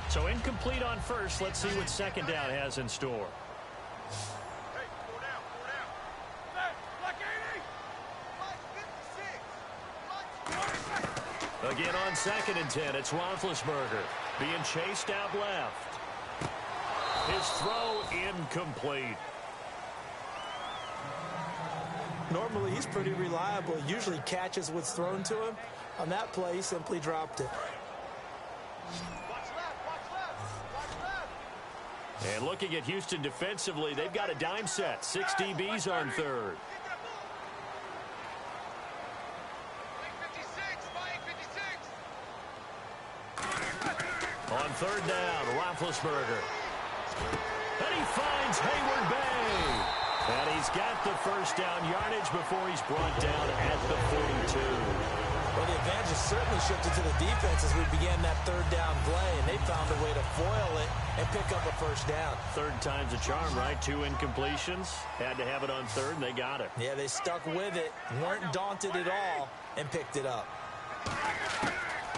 So incomplete on first. Let's see what second down has in store. Again on 2nd and 10, it's Roethlisberger being chased out left. His throw incomplete. Normally, he's pretty reliable. He usually catches what's thrown to him. On that play, he simply dropped it. And looking at Houston defensively, they've got a dime set. 6 DBs on third. On third down, Roethlisberger. And he finds Hayward Bay. And he's got the first down yardage before he's brought down at the 42. Well, the advantage has certainly shifted to the defense as we began that third down play, and they found a way to foil it and pick up a first down. Third time's a charm, right? 2 incompletions. Had to have it on third, and they got it. Yeah, they stuck with it, weren't daunted at all, and picked it up.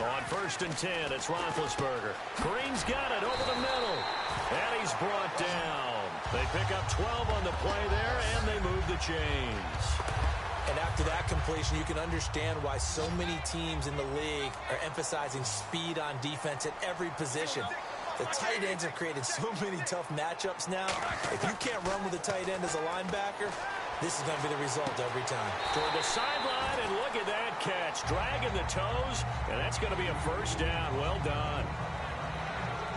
On 1st and 10, it's Roethlisberger. Green's got it over the middle. And he's brought down. They pick up 12 on the play there, and they move the chains. And after that completion, you can understand why so many teams in the league are emphasizing speed on defense at every position. The tight ends have created so many tough matchups now. If you can't run with a tight end as a linebacker, this is going to be the result every time. Toward the sideline, and look at that catch. Dragging the toes, and that's going to be a first down. Well done.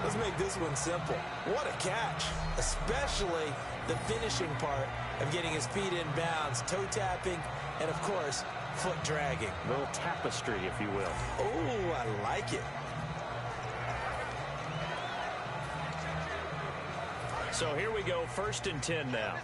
Let's make this one simple. What a catch, especially the finishing part of getting his feet in bounds, toe tapping, and, of course, foot dragging. A little tapestry, if you will. Oh, I like it. So here we go, 1st and 10 now.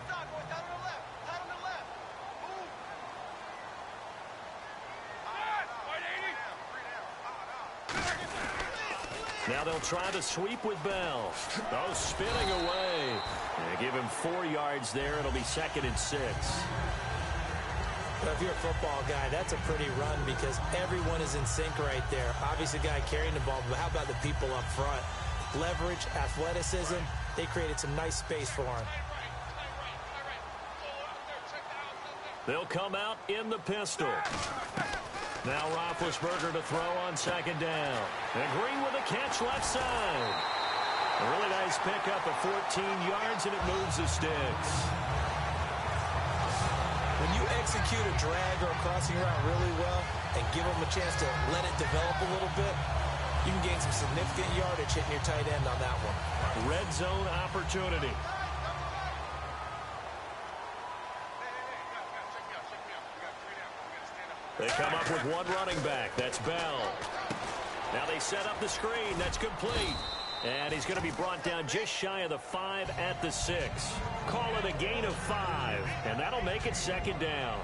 Now they'll try to sweep with Bell. Oh, spinning away. They give him 4 yards there. It'll be 2nd and 6. Well, if you're a football guy, that's a pretty run because everyone is in sync right there. Obviously, the guy carrying the ball, but how about the people up front? Leverage, athleticism, they created some nice space for him. They'll come out in the pistol. Now Roethlisberger to throw on 2nd down. And Green with a catch left side. A really nice pickup of 14 yards, and it moves the sticks. When you execute a drag or a crossing route really well and give them a chance to let it develop a little bit, you can gain some significant yardage hitting your tight end on that one. Red zone opportunity. They come up with 1 running back. That's Bell. Now they set up the screen. That's complete. And he's going to be brought down just shy of the 5 at the 6. Call it a gain of 5. And that'll make it 2nd down.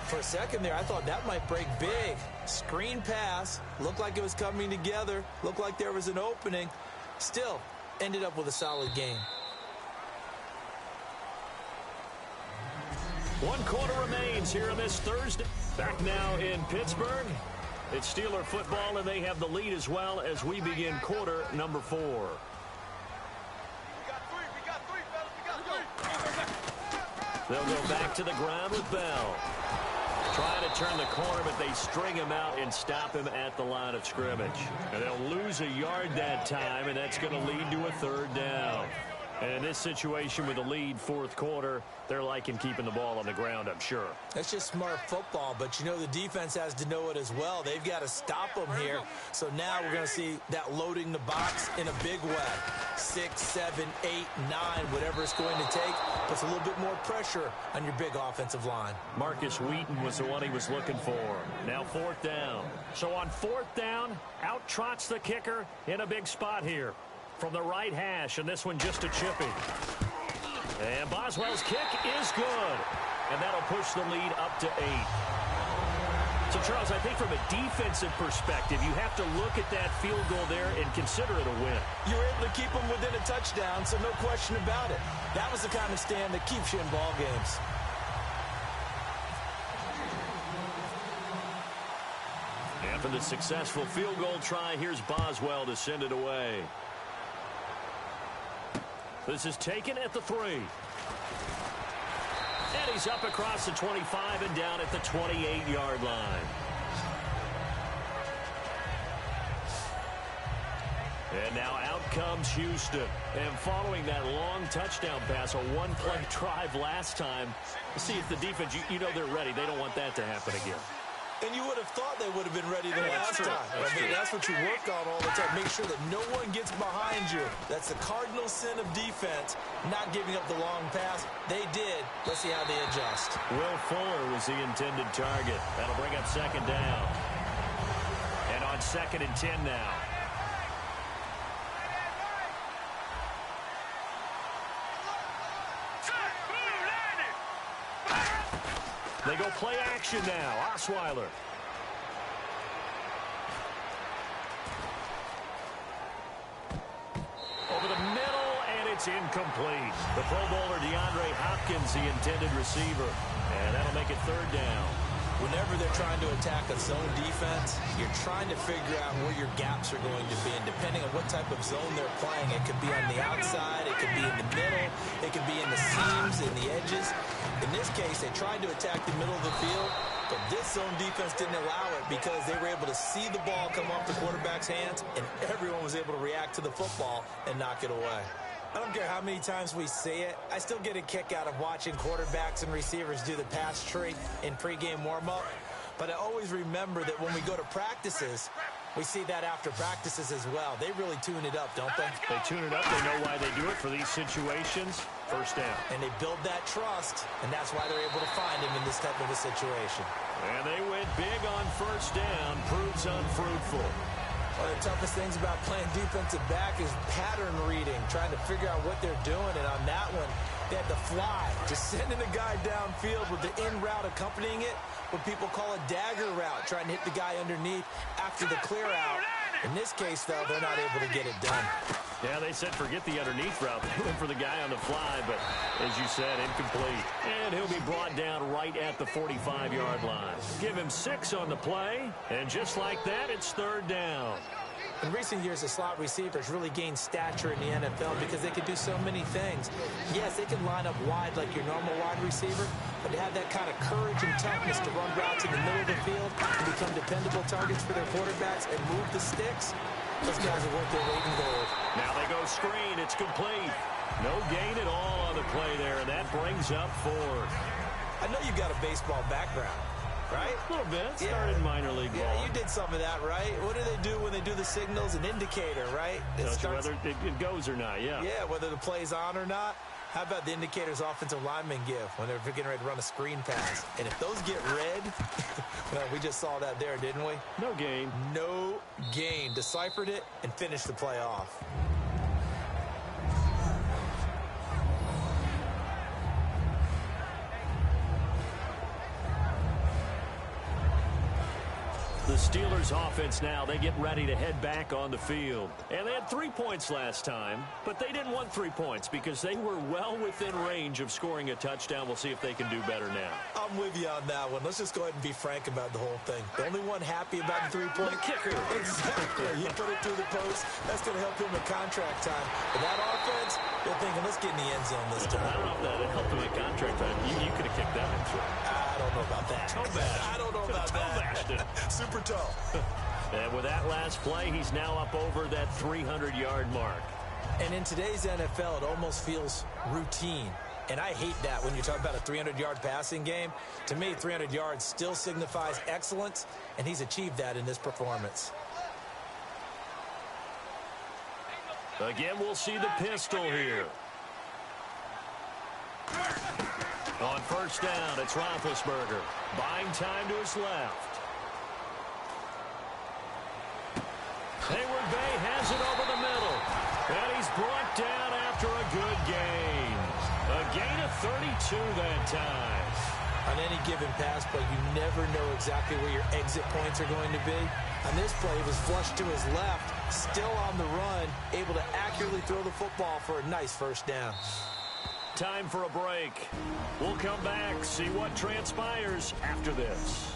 For a second there, I thought that might break big. Screen pass. Looked like it was coming together. Looked like there was an opening. Still, ended up with a solid game. 1 quarter remains here on this Thursday. Back now in Pittsburgh. It's Steeler football, and they have the lead as well as we begin quarter number 4. They'll go back to the ground with Bell. Trying to turn the corner, but they string him out and stop him at the line of scrimmage. And they'll lose a yard that time, and that's going to lead to a 3rd down. And in this situation with the lead 4th quarter, they're liking keeping the ball on the ground, I'm sure. That's just smart football, but you know the defense has to know it as well. They've got to stop them here. So now we're going to see that loading the box in a big way. 6, 7, 8, 9, whatever it's going to take, puts a little bit more pressure on your big offensive line. Marcus Wheaton was the one he was looking for. Now 4th down. So on 4th down, out trots the kicker in a big spot here. From the right hash, and this one just a chippy. And Boswell's kick is good. And that'll push the lead up to 8. So, Charles, I think from a defensive perspective, you have to look at that field goal there and consider it a win. You were able to keep them within a touchdown, so no question about it. That was the kind of stand that keeps you in ball games. After the successful field goal try, here's Boswell to send it away. This is taken at the 3. And he's up across the 25 and down at the 28-yard line. And now out comes Houston. And following that long touchdown pass, a one-play drive last time, see if the defense, you know they're ready. They don't want that to happen again. And you would have thought they would have been ready the last time. That's what you work on all the time. Make sure that no one gets behind you. That's the cardinal sin of defense, not giving up the long pass. They did. Let's see how they adjust. Will Fuller was the intended target. That'll bring up second down. And on 2nd and 10 now. They go play action now. Osweiler. Over the middle, and it's incomplete. The Pro Bowler DeAndre Hopkins, the intended receiver. And that'll make it 3rd down. Whenever they're trying to attack a zone defense, you're trying to figure out where your gaps are going to be. And depending on what type of zone they're playing, it could be on the outside, it could be in the middle, it could be in the seams, in the edges. In this case, they tried to attack the middle of the field, but this zone defense didn't allow it because they were able to see the ball come off the quarterback's hands, and everyone was able to react to the football and knock it away. I don't care how many times we see it. I still get a kick out of watching quarterbacks and receivers do the pass tree in pregame warm-up. But I always remember that when we go to practices, we see that after practices as well. They really tune it up, don't they? They tune it up. They know why they do it for these situations. 1st down. And they build that trust, and that's why they're able to find him in this type of a situation. And they went big on 1st down. Proves unfruitful. One of the toughest things about playing defensive back is pattern reading, trying to figure out what they're doing. And on that one, they had to fly, just sending a guy downfield with the in route accompanying it, what people call a dagger route, trying to hit the guy underneath after the clear out. In this case, though, they're not able to get it done. Yeah, they said forget the underneath route. They went for the guy on the fly, but as you said, incomplete. And he'll be brought down right at the 45-yard line. Give him 6 on the play, and just like that, it's 3rd down. In recent years, the slot receivers really gained stature in the NFL because they can do so many things. Yes, they can line up wide like your normal wide receiver, but to have that kind of courage and toughness to run routes in the middle of the field and become dependable targets for their quarterbacks and move the sticks, those guys are worth their weight in gold. Now they go screen. It's complete. No gain at all on the play there, and that brings up 4th. I know you've got a baseball background, right? A little bit. Started minor league ball. Yeah, you did some of that, right? What do they do when they do the signals? An indicator, right? Whether it goes or not, yeah. Yeah, whether the play's on or not. How about the indicators offensive linemen give when they're getting ready to run a screen pass? And if those get red, well, we just saw that there, didn't we? No gain. No gain. Deciphered it and finished the play off. The Steelers offense now, they get ready to head back on the field. And they had 3 points last time, but they didn't want 3 points because they were well within range of scoring a touchdown. We'll see if they can do better now. I'm with you on that one. Let's just go ahead and be frank about the whole thing. The only one happy about the 3-point kicker. Exactly. He put it through the post. That's going to help him in contract time. But that offense, they're thinking, let's get in the end zone this time. I don't know if that helped him in contract time. You could have kicked that one through. I don't know about that. I don't know about that. Super toe. And with that last play, he's now up over that 300-yard mark. And in today's NFL, it almost feels routine. And I hate that when you talk about a 300-yard passing game. To me, 300 yards still signifies excellence, and he's achieved that in this performance. Again, we'll see the pistol here. On 1st down, it's Roethlisberger. Buying time to his left. Hayward Bay has it over the middle. And he's brought down after a good gain. A gain of 32 that time. On any given pass play, you never know exactly where your exit points are going to be. On this play, he was flushed to his left, still on the run, able to accurately throw the football for a nice 1st down. Time for a break. We'll come back, see what transpires after this.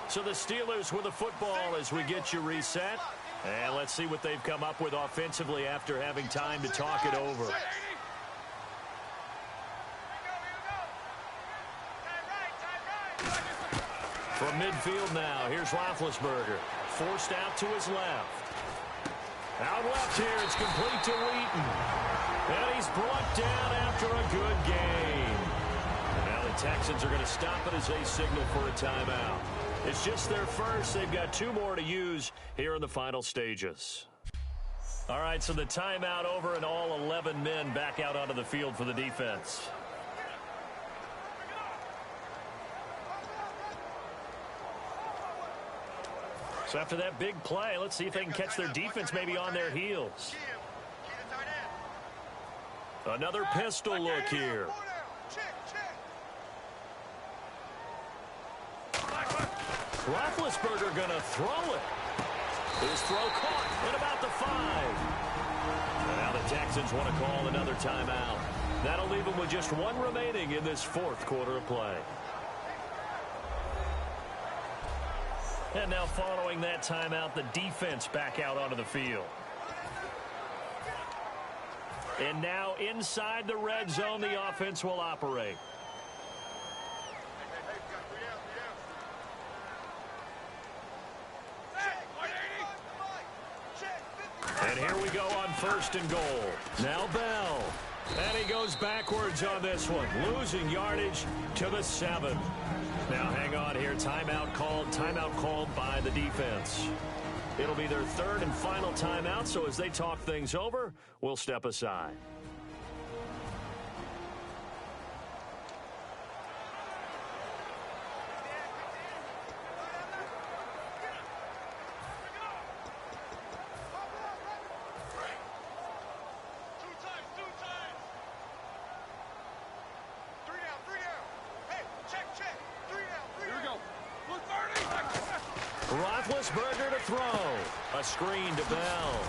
So the Steelers with the football as we get you reset. And let's see what they've come up with offensively after having time to talk it over. From midfield now, here's Roethlisberger. Forced out to his left. Out left here, it's complete to Wheaton. And he's brought down after a good game. Now the Texans are going to stop it as they signal for a timeout. It's just their first. They've got 2 more to use here in the final stages. All right, so the timeout over and all 11 men back out onto the field for the defense. So after that big play, let's see if they can catch their defense maybe on their heels. Another pistol look here. Roethlisberger going to throw it. His throw caught at about the 5. And now the Texans want to call another timeout. That'll leave them with just 1 remaining in this 4th quarter of play. And now following that timeout, the defense back out onto the field. And now inside the red zone, the offense will operate. And here we go on 1st and goal. Now Bell. And he goes backwards on this one, losing yardage to the 7. Now hang on here. Timeout called by the defense. It'll be their 3rd and final timeout, so as they talk things over, we'll step aside. Roethlisberger to throw. A screen to Bell.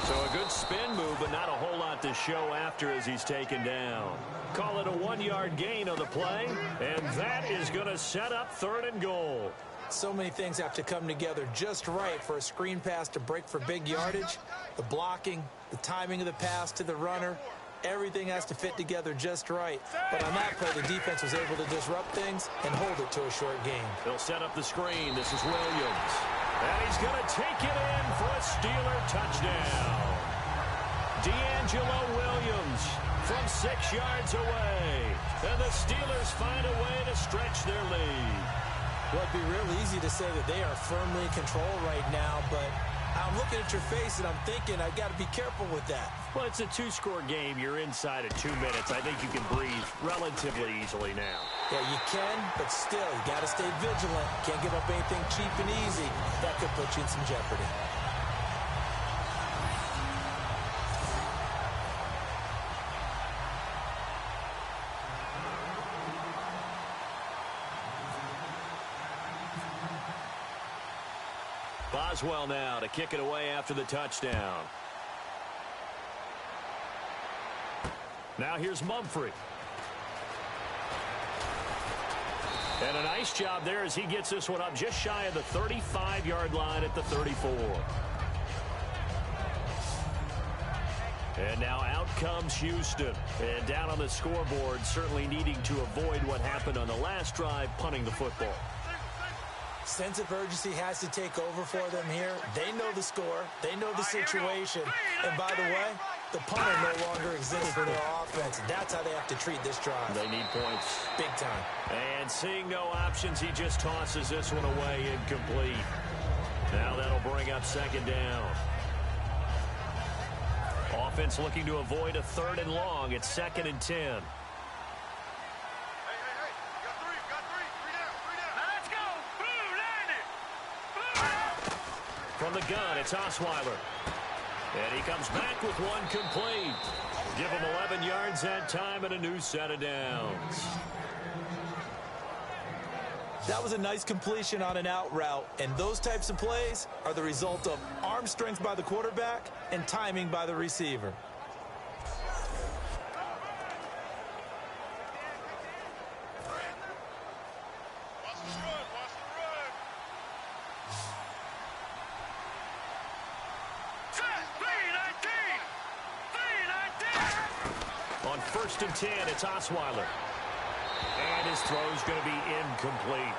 So a good spin move, but not a whole lot to show after as he's taken down. Call it a 1-yard gain on the play, and that is going to set up 3rd and goal. So many things have to come together just right for a screen pass to break for big yardage. The blocking, the timing of the pass to the runner, everything has to fit together just right. But on that play, the defense was able to disrupt things and hold it to a short game. They'll set up the screen. This is Williams. And he's going to take it in for a Steeler touchdown. D'Angelo Williams from 6 yards away. And the Steelers find a way to stretch their lead. Well, it'd be real easy to say that they are firmly in control right now, but I'm looking at your face and I'm thinking I've got to be careful with that. Well, it's a 2-score game. You're inside of 2 minutes. I think you can breathe relatively easily now. Yeah, you can, but still, you got to stay vigilant. Can't give up anything cheap and easy. That could put you in some jeopardy. Boswell now to kick it away after the touchdown. Now here's Mumphrey. And a nice job there as he gets this one up just shy of the 35-yard line at the 34. And now out comes Houston. And down on the scoreboard, certainly needing to avoid what happened on the last drive, punting the football. Sense of urgency has to take over for them here. They know the score. They know the situation. And by the way, the punter no longer exists for their offense. That's how they have to treat this drive. They need points. Big time. And seeing no options, he just tosses this one away incomplete. Now that'll bring up 2nd down. Offense looking to avoid a 3rd and long. It's 2nd and 10. From the gun, it's Osweiler. And he comes back with one complete. Give him 11 yards that time and a new set of downs. That was a nice completion on an out route. And those types of plays are the result of arm strength by the quarterback and timing by the receiver. on 1st and 10. It's Osweiler. And his throw's going to be incomplete.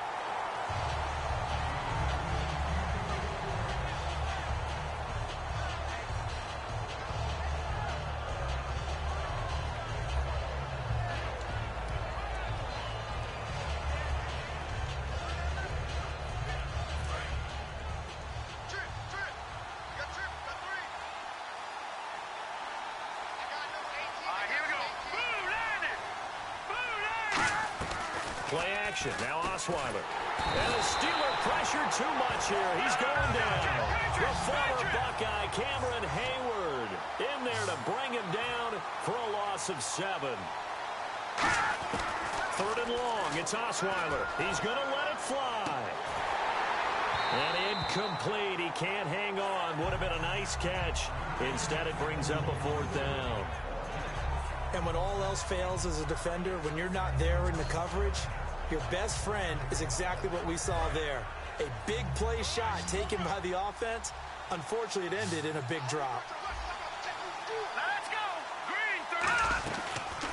Play action. Now Osweiler. And the Steeler pressured too much here. He's going down. The former Buckeye, Cameron Hayward, in there to bring him down for a loss of 7. 3rd and long. It's Osweiler. He's going to let it fly. And incomplete. He can't hang on. Would have been a nice catch. Instead, it brings up a 4th down. And when all else fails as a defender, when you're not there in the coverage, your best friend is exactly what we saw there. A big play shot taken by the offense. Unfortunately, it ended in a big drop. Let's go! Green,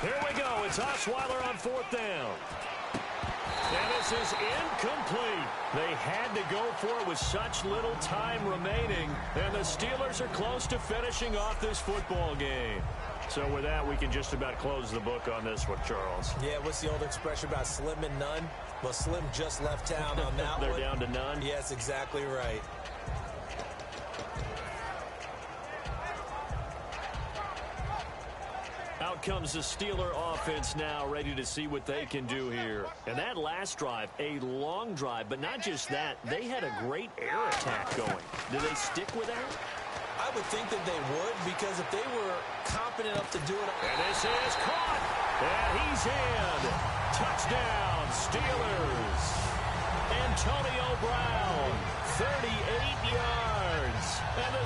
3. Here we go. It's Osweiler on 4th down. And this is incomplete. They had to go for it with such little time remaining. And the Steelers are close to finishing off this football game. So with that, we can just about close the book on this one, Charles. Yeah, what's the old expression about slim and none? Well, Slim just left town on that They're one. down to none? Yes, exactly right. Out comes the Steeler offense now, ready to see what they can do here. And that last drive, a long drive, but not just that. They had a great air attack going. Do they stick with that? I would think that they would, because if they were competent enough to do it. And this is caught. And he's in. Touchdown, Steelers. Antonio Brown, 38 yards. And the